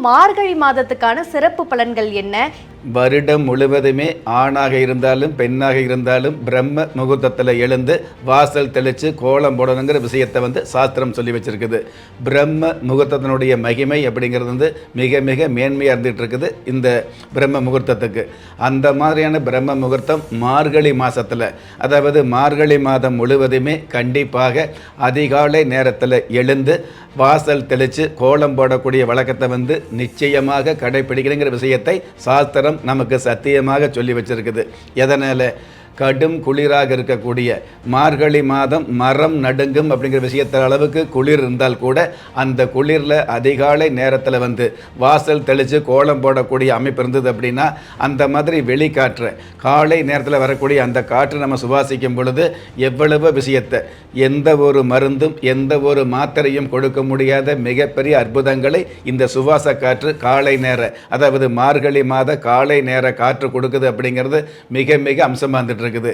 மார்கழி மாதத்துக்கான சிறப்பு பலன்கள் என்ன? வருடம் முழுவதுமே ஆணாக இருந்தாலும் பெண்ணாக இருந்தாலும் பிரம்ம முகூர்த்தத்தில் எழுந்து வாசல் தெளித்து கோலம் போடணுங்கிற விஷயத்தை சாஸ்திரம் சொல்லி வச்சிருக்குது. பிரம்ம முகூர்த்தத்தினுடைய மகிமை அப்படிங்கிறது மிக மிக மேன்மையாக இருந்துகிட்டு இருக்குது இந்த பிரம்ம முகூர்த்தத்துக்கு. அந்த மாதிரியான பிரம்ம முகூர்த்தம் மார்கழி மாதத்தில், அதாவது மார்கழி மாதம் முழுவதுமே கண்டிப்பாக அதிகாலை நேரத்தில் எழுந்து வாசல் தெளித்து கோலம் போடக்கூடிய வழக்கத்தை நிச்சயமாக கடைப்பிடிக்கிறங்கிற விஷயத்தை சாஸ்திரம் நமக்கு சத்தியமாக சொல்லி வச்சிருக்குது. எதனால்? கடும் குளிராக இருக்கக்கூடிய மார்கழி மாதம் மரம் நடுங்கும் அப்படிங்கிற விஷயத்த அளவுக்கு குளிர் இருந்தால் கூட அந்த குளிரில் அதிகாலை நேரத்தில் வாசல் தெளித்து கோலம் போடக்கூடிய அமைப்பு இருந்தது அப்படின்னா அந்த மாதிரி வெளிக்காற்றை காலை நேரத்தில் வரக்கூடிய அந்த காற்று நம்ம சுவாசிக்கும் பொழுது எவ்வளவு விஷயத்தை எந்த ஒரு மருந்தும் எந்த ஒரு மாத்திரையும் கொடுக்க முடியாத மிகப்பெரிய அற்புதங்களை இந்த சுவாச காற்று காலை நேர, அதாவது மார்கழி மாத காலை நேர காற்று கொடுக்குது அப்படிங்கிறது மிக மிக அம்சமாக இருந்துட்டு இருக்குது.